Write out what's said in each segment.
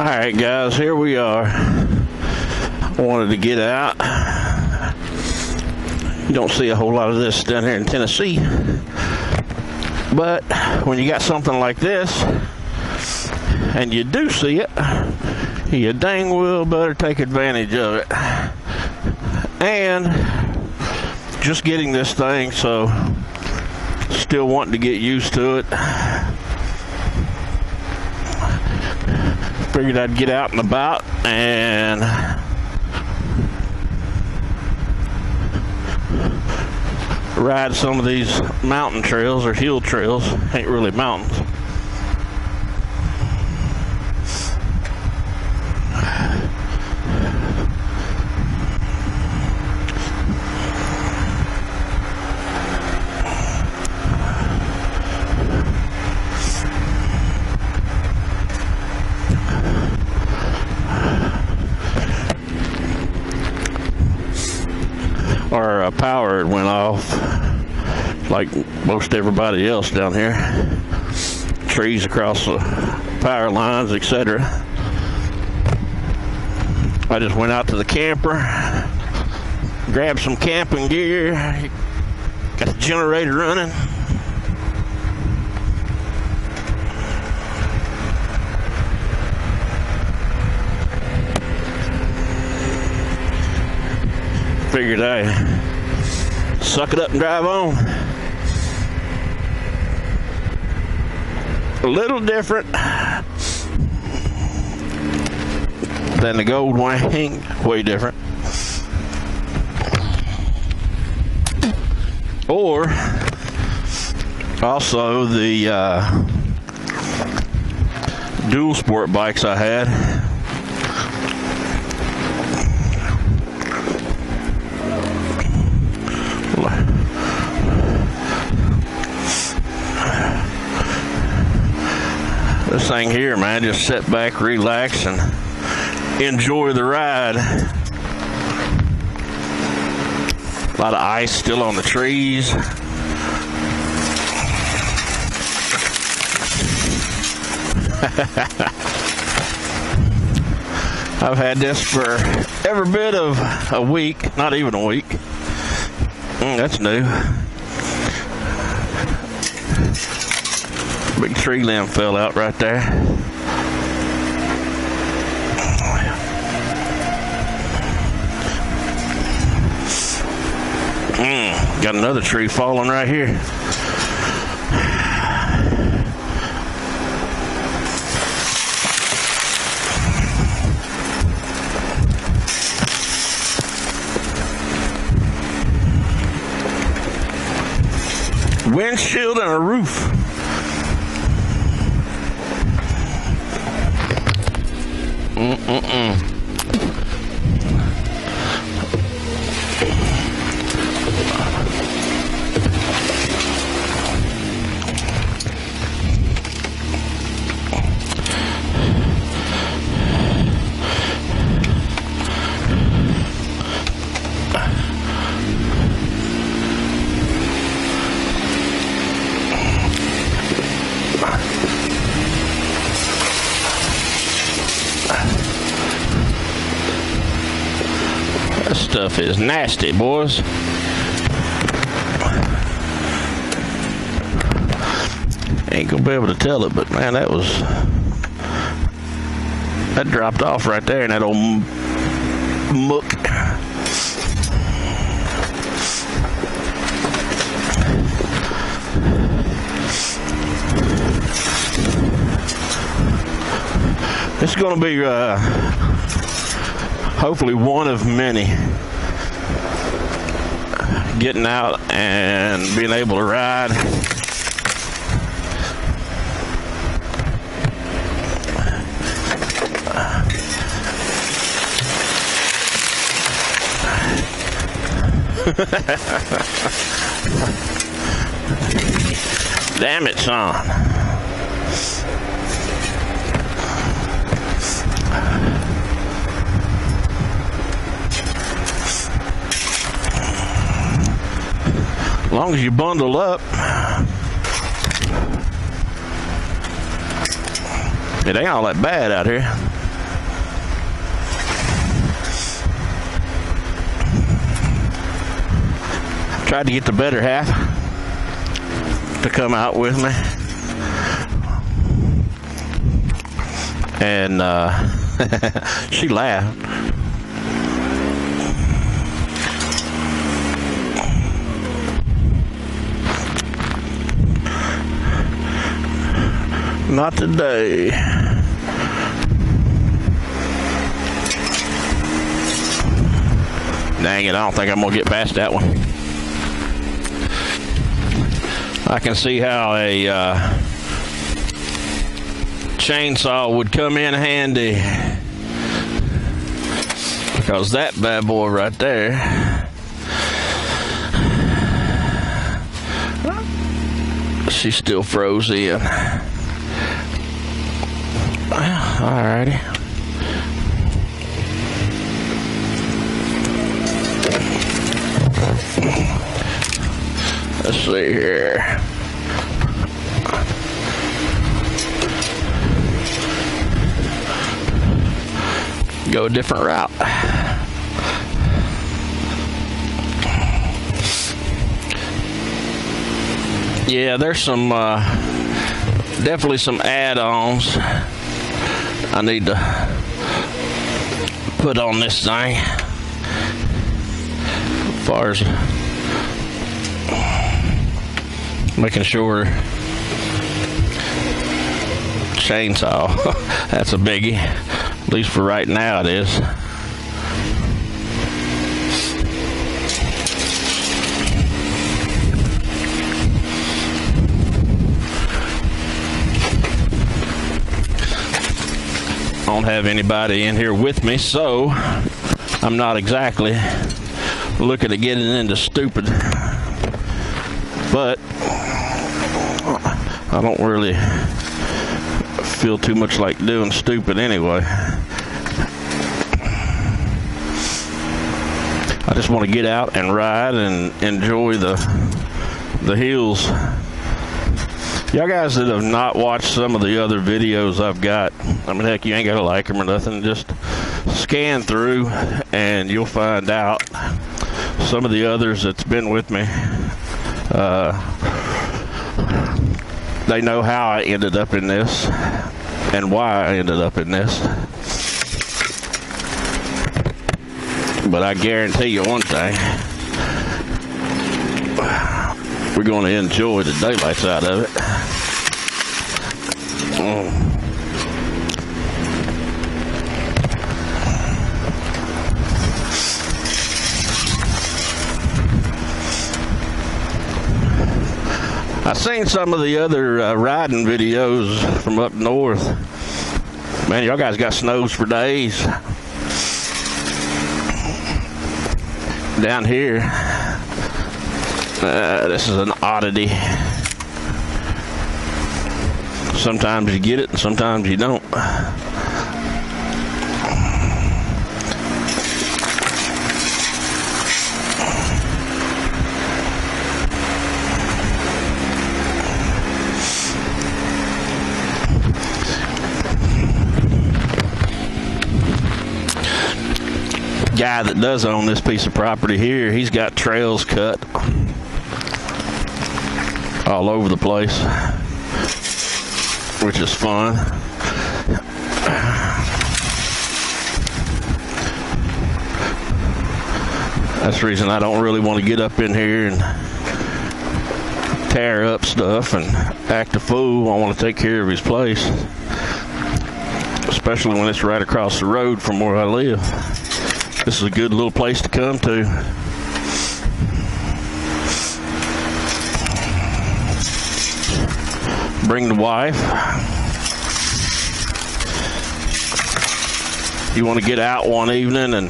Alright guys, here we are. I wanted to get out. You don't see a whole lot of this down here in Tennessee. But when you got something like this, and you do see it, you dang well better take advantage of it. And just getting this thing, so still wanting to get used to it. Figured I'd get out and about and ride some of these mountain trails or hill trails. Ain't really mountains. Our power went off like most everybody else down here. Trees across the power lines, etc. I just went out to the camper, grabbed some camping gear, got the generator running. Figured I suck it up and drive on. A little different than the Gold Wing, way different. Or also the dual sport bikes I had. This thing here, man, just sit back, relax, and enjoy the ride. A lot of ice still on the trees. I've had this for every bit of a week, not even a week. That's new. Big tree limb fell out right there. Got another tree falling right here. Windshield and a roof. That stuff is nasty, boys. Ain't gonna be able to tell it, but man, that dropped off right there in that old muck. It's gonna be hopefully one of many getting out and being able to ride. Damn it, son. As long as you bundle up, it ain't all that bad out here. tried to get the better half to come out with me. And she laughed. Not today. Dang it, I don't think I'm gonna get past that one. I can see how a chainsaw would come in handy, because that bad boy right there she's still froze in. Alrighty. Let's see here. Go a different route. Yeah, there's some definitely some add-ons I need to put on this thing. As far as making sure chainsaw, that's a biggie. At least for right now it is. I don't have anybody in here with me, so I'm not exactly looking at getting into stupid. But I don't really feel too much like doing stupid anyway. I just want to get out and ride and enjoy the hills. Y'all guys that have not watched some of the other videos I've got, I mean, heck, you ain't got to like them or nothing. Just scan through and you'll find out some of the others that's been with me. They know how I ended up in this and why I ended up in this. But I guarantee you one thing, we're going to enjoy the daylights out of it. I seen some of the other riding videos from up north. Man, y'all guys got snows for days. Down here, this is an oddity. Sometimes you get it and sometimes you don't. Guy that does own this piece of property here, he's got trails cut all over the place, which is fun. That's the reason I don't really want to get up in here and tear up stuff and act a fool. I want to take care of his place, especially when it's right across the road from where I live. This is a good little place to come to. Bring the wife. You want to get out one evening and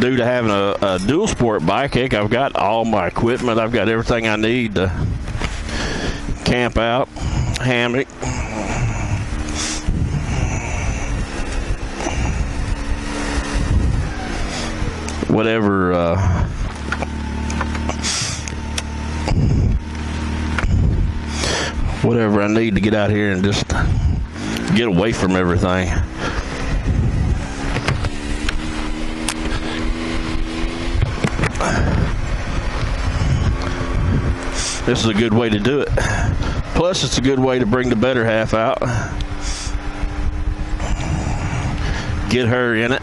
due to having a dual sport bike, heck, I've got all my equipment. I've got everything I need to camp out, hammock. Whatever I need to get out here and just get away from everything. this is a good way to do it. Plus, it's a good way to bring the better half out. Get her in it.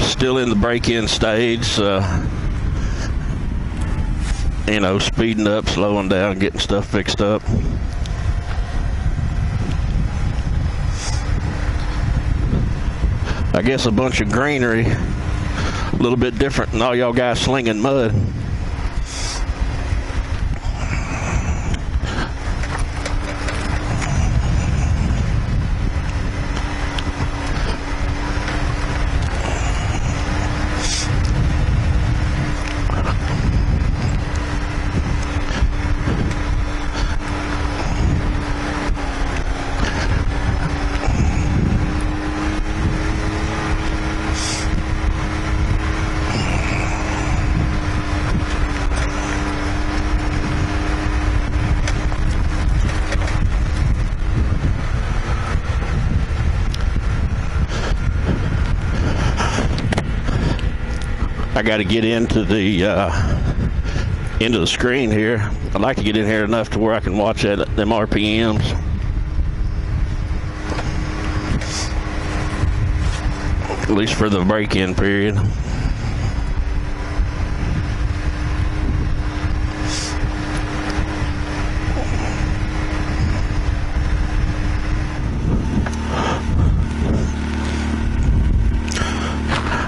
Still in the break-in stage, you know, speeding up, slowing down, getting stuff fixed up. I guess a bunch of greenery, a little bit different than all y'all guys slinging mud. I got to get into the screen here. I'd like to get in here enough to where I can watch them RPMs. At least for the break-in period.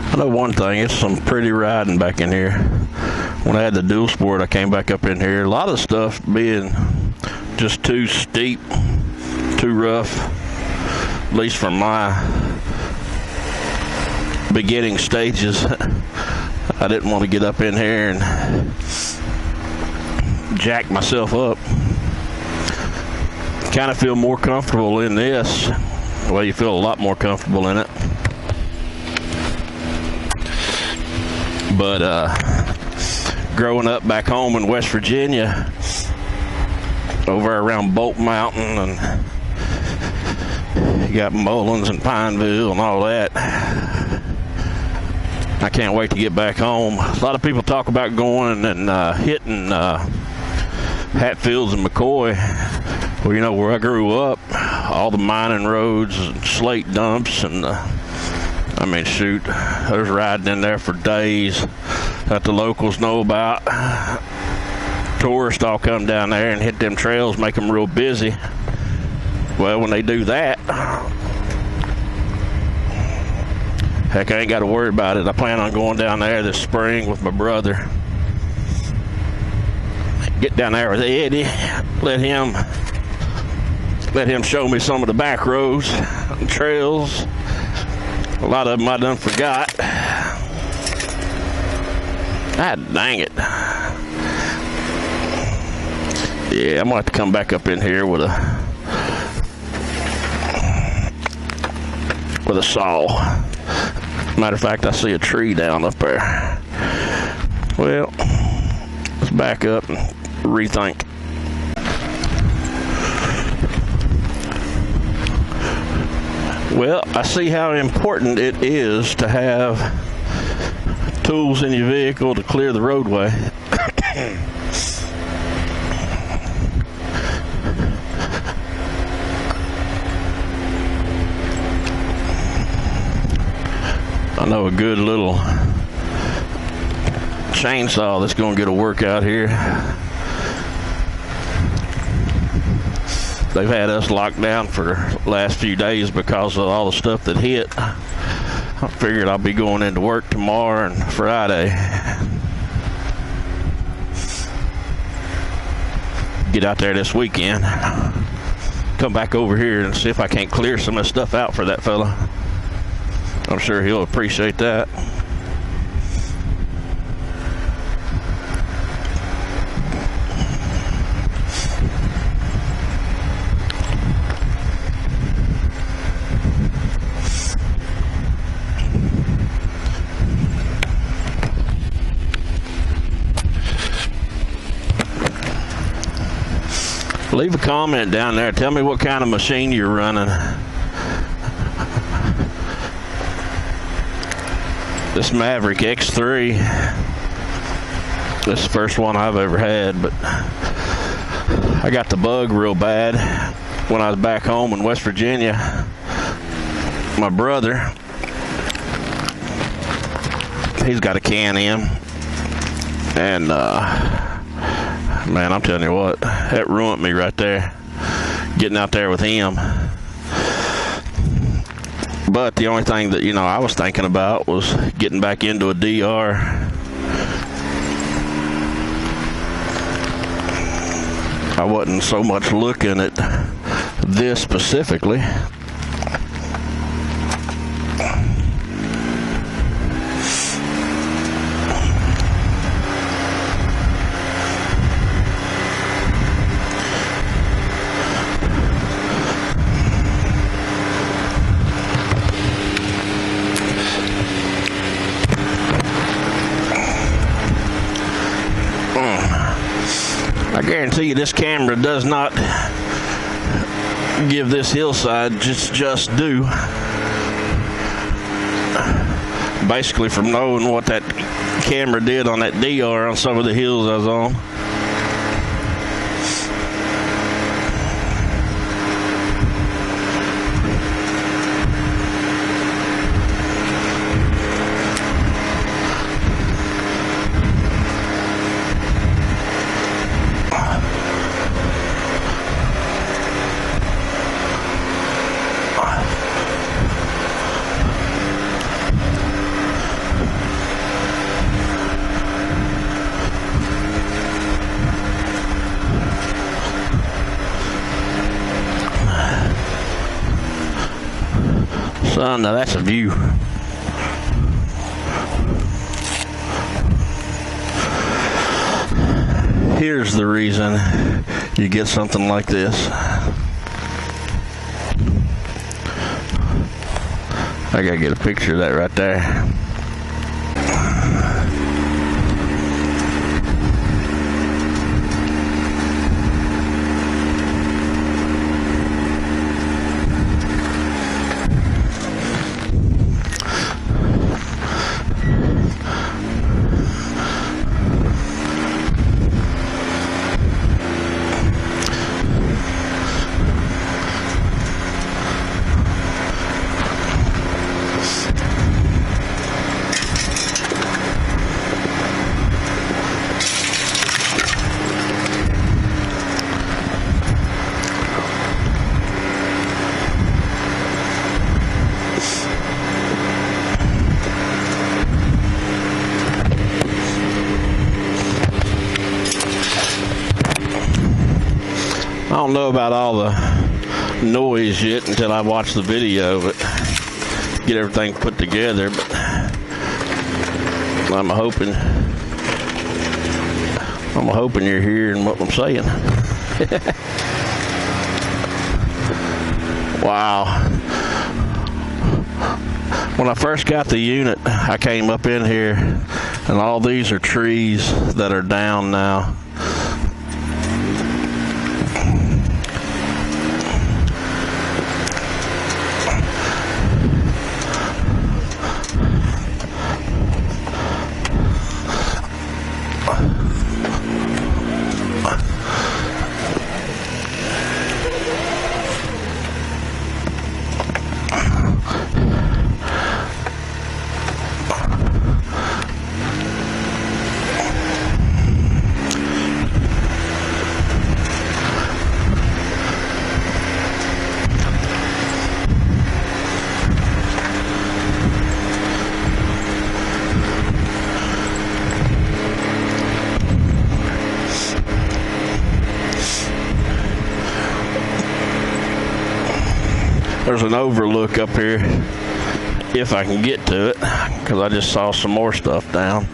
I know one thing, it's some pretty riding back in here. When I had the dual sport, I came back up in here. A lot of stuff being just too steep, too rough, at least from my beginning stages. I didn't want to get up in here and jack myself up. Kind of feel more comfortable in this. Well, you feel a lot more comfortable in it. But growing up back home in West Virginia, over around Bolt Mountain, and you got Mullins and Pineville and all that, I can't wait to get back home. A lot of people talk about going and hitting Hatfields and McCoy. Well, you know, where I grew up, all the mining roads and slate dumps and I mean, shoot, there's riding in there for days that the locals know about. Tourists all come down there and hit them trails, make them real busy. Well, when they do that, heck, I ain't got to worry about it. I plan on going down there this spring with my brother. Get down there with Eddie, let him show me some of the back roads and trails. A lot of them I done forgot. God dang it. Yeah, I'm gonna have to come back up in here with a saw. Matter of fact, I see a tree down up there. Well, let's back up and rethink. Well, I see how important it is to have tools in your vehicle to clear the roadway. I know a good little chainsaw that's going to get a workout here. They've had us locked down for the last few days because of all the stuff that hit. I figured I'll be going into work tomorrow and Friday. Get out there this weekend. Come back over here and see if I can't clear some of the stuff out for that fella. I'm sure he'll appreciate that. Leave a comment down there. Tell me what kind of machine you're running. This Maverick X3 This is the first one I've ever had, but I got the bug real bad when I was back home in West Virginia. My brother, he's got a Can-Am, and man, I'm telling you what, that ruined me right there, getting out there with him. But the only thing that, I was thinking about was getting back into a DR. I wasn't so much looking at this specifically. I guarantee you this camera does not give this hillside just due. Basically, from knowing what that camera did on that DR on some of the hills I was on. Son, now that's a view. Here's the reason you get something like this. I gotta get a picture of that right there. I don't know about all the noise yet until I watch the video, but get everything put together. But I'm hoping you're hearing what I'm saying. Wow. When I first got the unit, I came up in here, and all these are trees that are down now. There's an overlook up here, if I can get to it, because I just saw some more stuff down.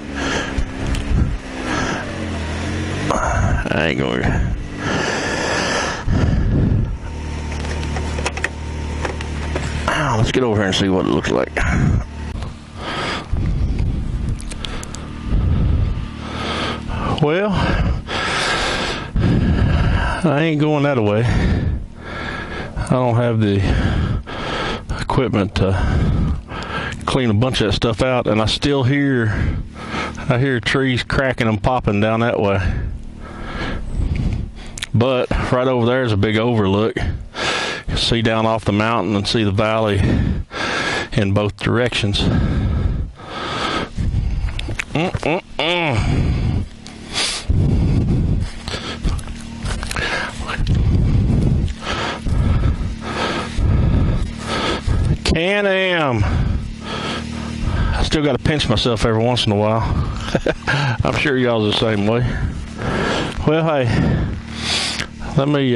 I ain't going to. Let's get over here and see what it looks like. Well, I ain't going that way. I don't have the equipment to clean a bunch of that stuff out, and I still hear I hear trees cracking and popping down that way. But right over there is a big overlook. You can see down off the mountain and see the valley in both directions. Can-Am. I still got to pinch myself every once in a while. I'm sure y'all's the same way. Well, hey, let me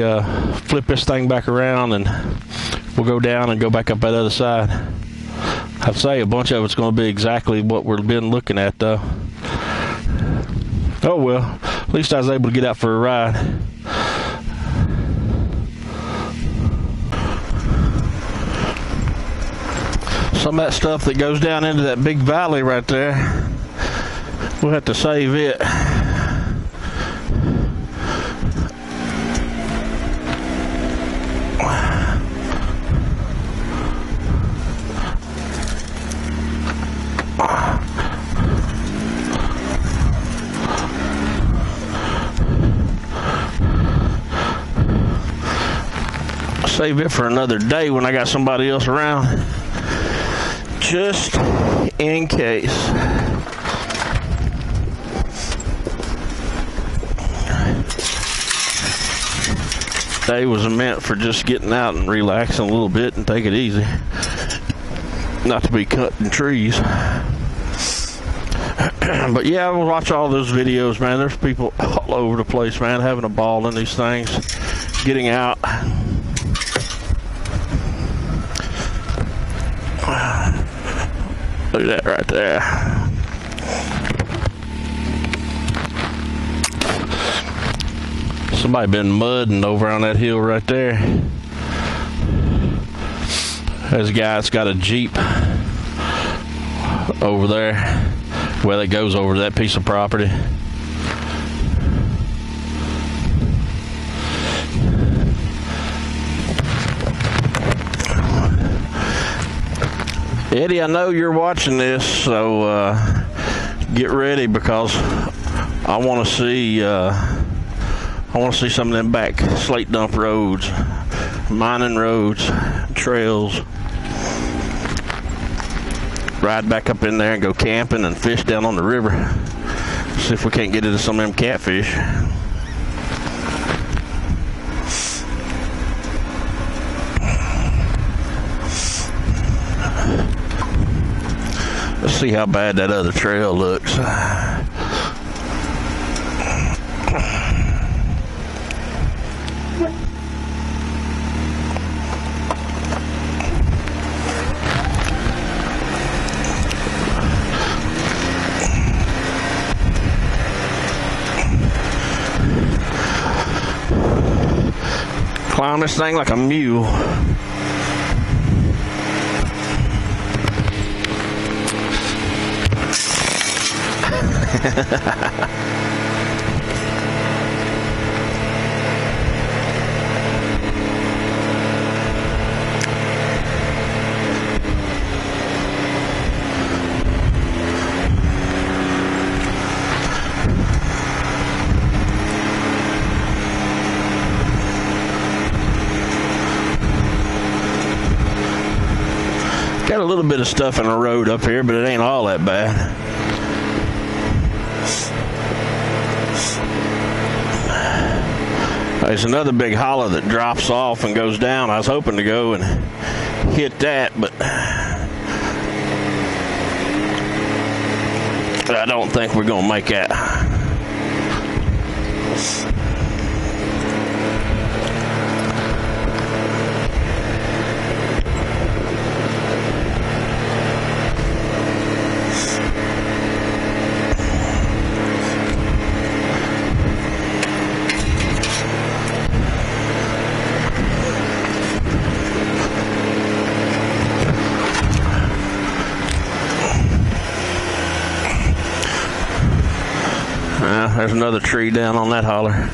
flip this thing back around and we'll go down and go back up that other side. I'd say a bunch of it's going to be exactly what we've been looking at, though. Oh well, at least I was able to get out for a ride. Some of that stuff that goes down into that big valley right there, we'll have to save it. Save it for another day when I got somebody else around, just in case. Day was meant for just getting out and relaxing a little bit and take it easy, not to be cutting trees. But yeah, we'll watch all those videos, man. There's people all over the place, man, having a ball in these things, getting out. Look at that right there. Somebody been mudding over on that hill right there. There's a guy that's got a Jeep over there. Well, it goes over to that piece of property. Eddie, I know you're watching this, so get ready, because I want to see some of them back slate dump roads, mining roads, trails. Ride back up in there and go camping and fish down on the river. See if we can't get into some of them catfish. Let's see how bad that other trail looks. Climb this thing like a mule. Got a little bit of stuff in the road up here, but it ain't all that bad. There's another big hollow that drops off and goes down. I was hoping to go and hit that, but I don't think we're gonna make that. There's another tree down on that holler.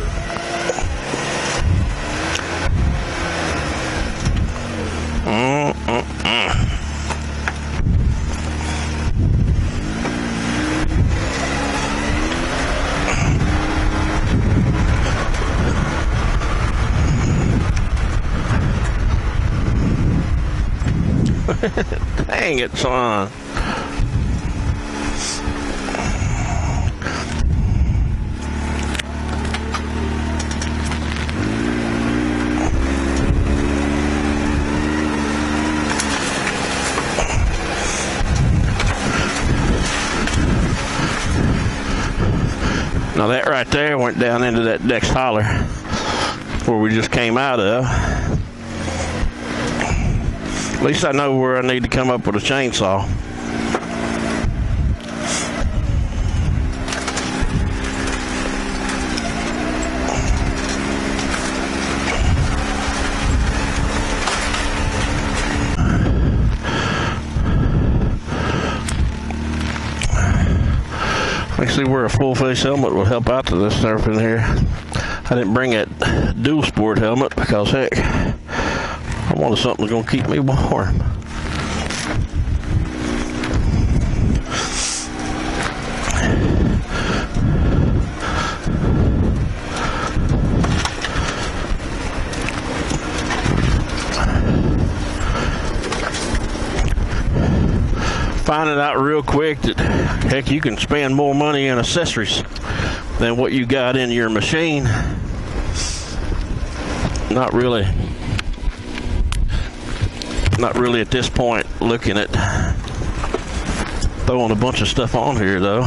Dang it, son. Now that right there went down into that next holler where we just came out of. At least I know where I need to come up with a chainsaw. Actually, where a full face helmet would help out to this stuff in here. I didn't bring that dual sport helmet because heck, I wanted something that's gonna keep me warm. Finding out real quick that heck, you can spend more money in accessories than what you got in your machine. Not really at this point looking at throwing a bunch of stuff on here though.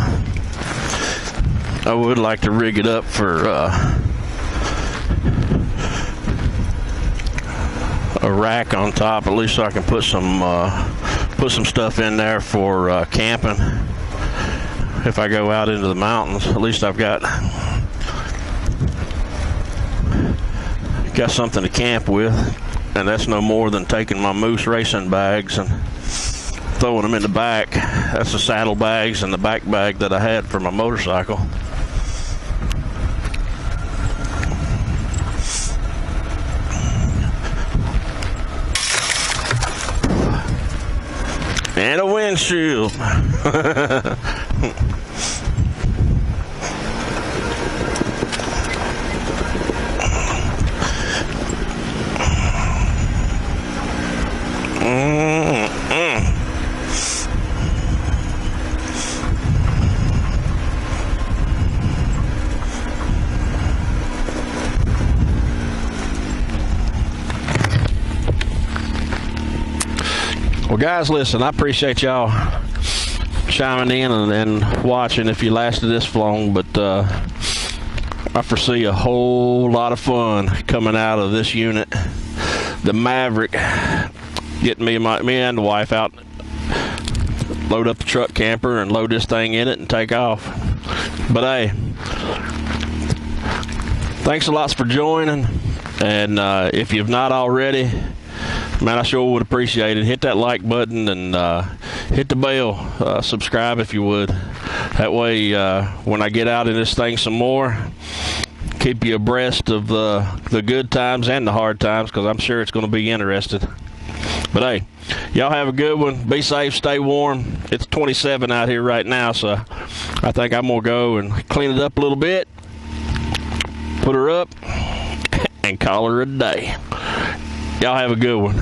I would like to rig it up for a rack on top, at least so I can put some stuff in there for camping. If I go out into the mountains, at least I've got something to camp with, and that's no more than taking my moose racing bags and throwing them in the back. That's the saddle bags and the back bag that I had for my motorcycle. And a windshield. Well, guys, listen, I appreciate y'all chiming in and watching if you lasted this long, but I foresee a whole lot of fun coming out of this unit. The Maverick, getting me and the wife out, load up the truck camper and load this thing in it and take off. But hey, thanks a lot for joining, and if you've not already, man, I sure would appreciate it. Hit that like button and hit the bell. Subscribe if you would. That way, when I get out in this thing some more, keep you abreast of the good times and the hard times, because I'm sure it's going to be interesting. But hey, y'all have a good one. Be safe, stay warm. It's 27 out here right now, so I think I'm going to go and clean it up a little bit, put her up, and call her a day. Y'all have a good one.